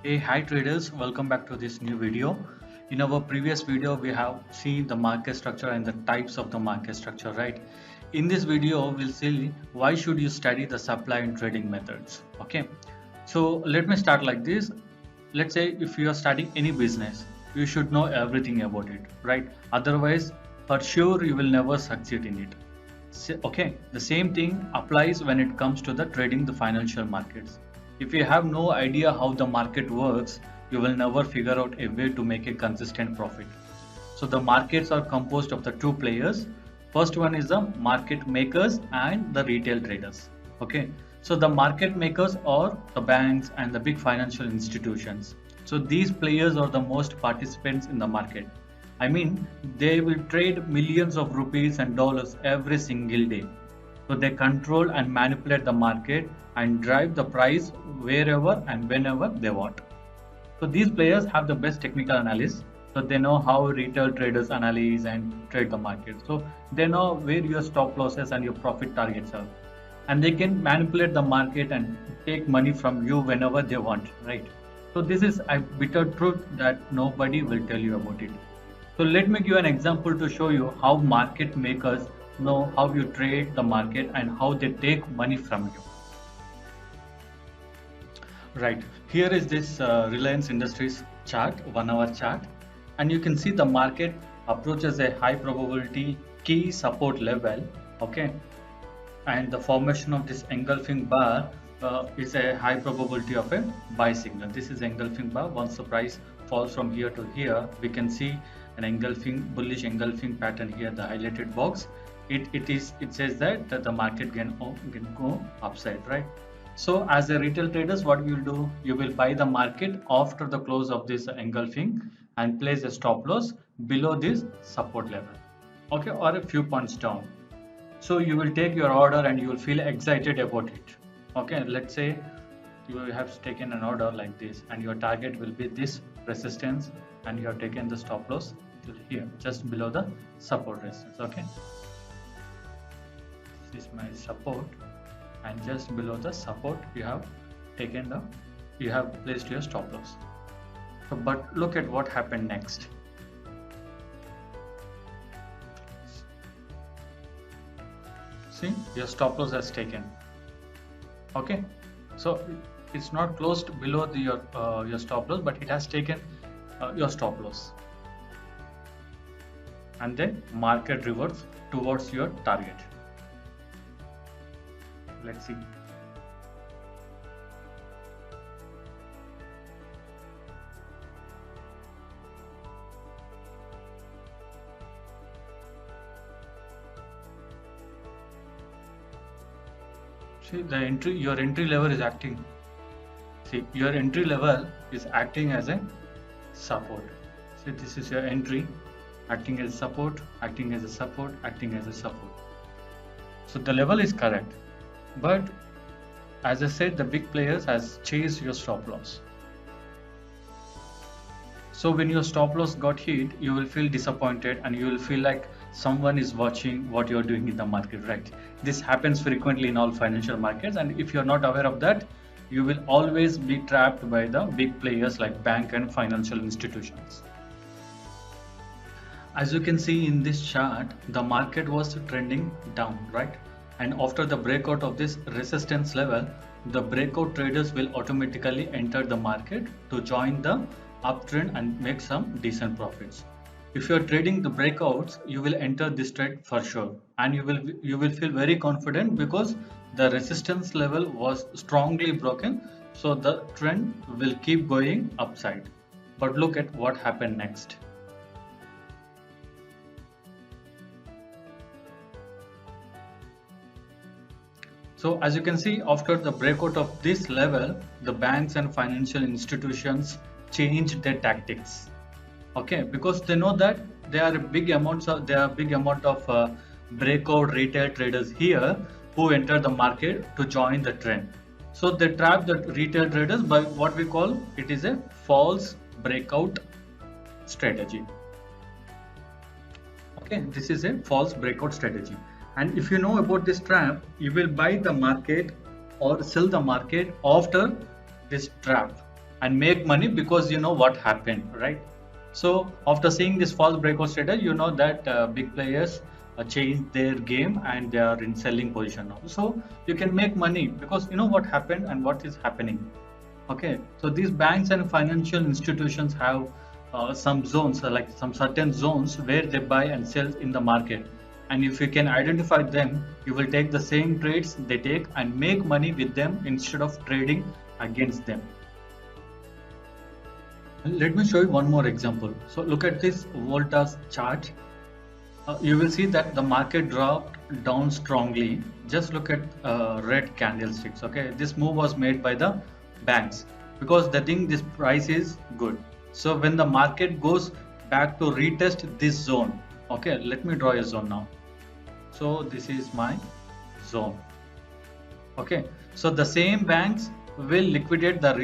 Hey, hi traders, welcome back to this new video. In our previous video, we have seen the market structure and the types of the market structure, right? In this video, we'll see why should you study the supply and trading methods. Okay, so let me start like this. Let's say if you are studying any business, you should know everything about it, right? Otherwise, for sure, you will never succeed in it. Okay, the same thing applies when it comes to the trading the financial markets. If you have no idea how the market works, you will never figure out a way to make a consistent profit. So the markets are composed of the two players. First one is the market makers and the retail traders. Okay, so the market makers are the banks and the big financial institutions. So these players are the most participants in the market. I mean, they will trade millions of rupees and dollars every single day. So they control and manipulate the market and drive the price wherever and whenever they want. So these players have the best technical analysis. So they know how retail traders analyze and trade the market. So they know where your stop losses and your profit targets are. And they can manipulate the market and take money from you whenever they want, right? So this is a bitter truth that nobody will tell you about it. So let me give an example to show you how market makers know how you trade the market and how they take money from you. Right, here is this Reliance Industries chart, 1 hour chart, and you can see the market approaches a high probability key support level, okay, and the formation of this engulfing bar is a high probability of a buy signal. This is engulfing bar. Once the price falls from here to here, we can see an engulfing bullish engulfing pattern here, the highlighted box. It says that the market can go upside, right? So as a retail traders, what you will do, you will buy the market after the close of this engulfing and place a stop loss below this support level, okay, or a few points down. So you will take your order and you will feel excited about it. Okay, let's say you have taken an order like this and your target will be this resistance and you have taken the stop loss till here, just below the support resistance. Okay, this is my support, and just below the support you have placed your stop loss. So, but look at what happened next. See, your stop loss has taken. Okay, so it's not closed below your stop loss, but it has taken your stop loss, and then market reverts towards your target. Let's see. See, your entry level is acting. See, your entry level is acting as a support. See, this is your entry, acting as support, acting as a support, acting as a support. So the level is correct, but as I said, the big players has chased your stop loss. So when your stop loss got hit, you will feel disappointed and you will feel like someone is watching what you're doing in the market, right? This happens frequently in all financial markets, and if you're not aware of that, you will always be trapped by the big players like bank and financial institutions. As you can see in this chart, the market was trending down, right? And after the breakout of this resistance level, the breakout traders will automatically enter the market to join the uptrend and make some decent profits. If you are trading the breakouts, you will enter this trade for sure, and you will feel very confident because the resistance level was strongly broken, so the trend will keep going upside. But look at what happened next. So as you can see, after the breakout of this level, the banks and financial institutions changed their tactics. Okay, because they know that there are big amount of breakout retail traders here who enter the market to join the trend. So they trap the retail traders by what we call it is a false breakout strategy. Okay, this is a false breakout strategy. And if you know about this trap, you will buy the market or sell the market after this trap. and make money because you know what happened, right? So after seeing this false breakout status, you know that big players changed their game and they are in selling position now. So you can make money because you know what happened and what is happening. Okay, so these banks and financial institutions have some zones, like some certain zones where they buy and sell in the market. And if you can identify them, you will take the same trades they take and make money with them instead of trading against them. Let me show you one more example. So look at this Volta's chart. You will see that the market dropped down strongly. Just look at red candlesticks. Okay, this move was made by the banks because they think this price is good. So when the market goes back to retest this zone, okay, let me draw a zone now. So this is my zone. Okay, so the same banks will liquidate the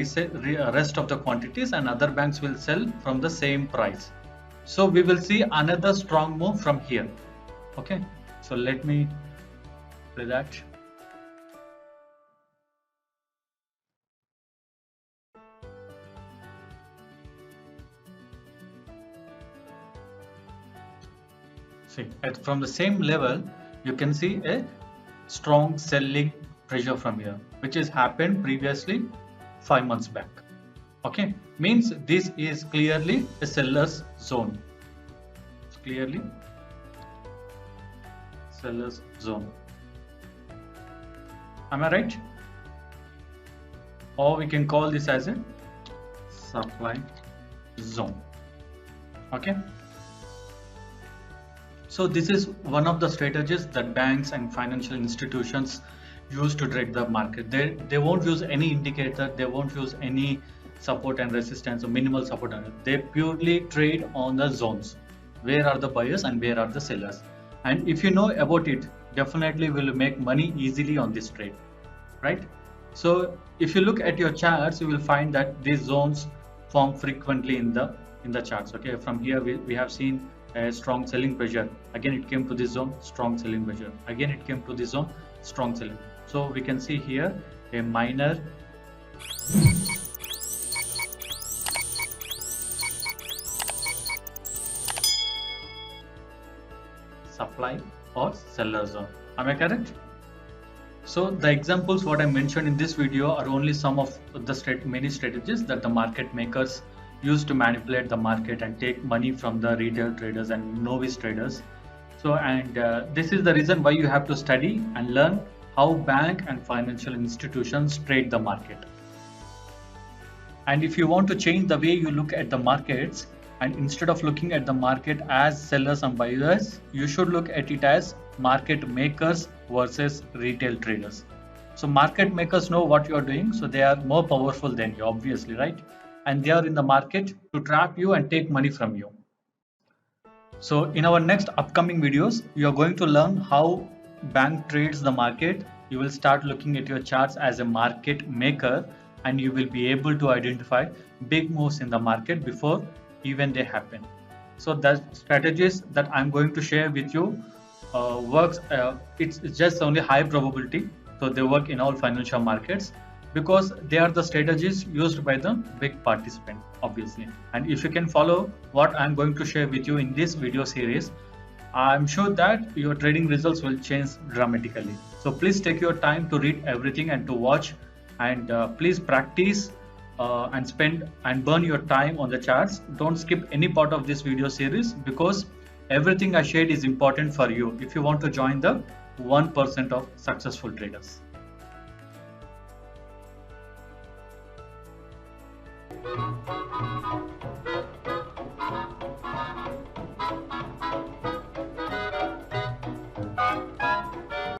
rest of the quantities and other banks will sell from the same price. So we will see another strong move from here. Okay, so let me play that. See, from the same level, you can see a strong selling pressure from here, which has happened previously 5 months back. Okay, means this is clearly a seller's zone. It's clearly seller's zone. Am I right? Or we can call this as a supply zone. Okay. So this is one of the strategies that banks and financial institutions use to trade the market. They won't use any indicator, they won't use any support and resistance or minimal support. They purely trade on the zones. Where are the buyers and where are the sellers? And if you know about it, definitely will make money easily on this trade, right? So if you look at your charts, you will find that these zones form frequently in the charts. Okay, from here we have seen a strong selling pressure. Again it came to this zone, strong selling pressure. Again it came to this zone, strong selling. So we can see here a minor supply or seller zone. Am I correct? So the examples what I mentioned in this video are only some of the many strategies that the market makers use to manipulate the market and take money from the retail traders and novice traders. So this is the reason why you have to study and learn how bank and financial institutions trade the market. And if you want to change the way you look at the markets, and instead of looking at the market as sellers and buyers, you should look at it as market makers versus retail traders. So market makers know what you are doing, so they are more powerful than you, obviously, right? And they are in the market to trap you and take money from you. So in our next upcoming videos, you are going to learn how bank trades the market. You will start looking at your charts as a market maker and you will be able to identify big moves in the market before even they happen. So the strategies that I'm going to share with you works. It's just only high probability, so they work in all financial markets because they are the strategies used by the big participant, obviously. And if you can follow what I'm going to share with you in this video series, I'm sure that your trading results will change dramatically. So please take your time to read everything and to watch, and please practice and spend and burn your time on the charts. Don't skip any part of this video series because everything I shared is important for you if you want to join the 1% of successful traders.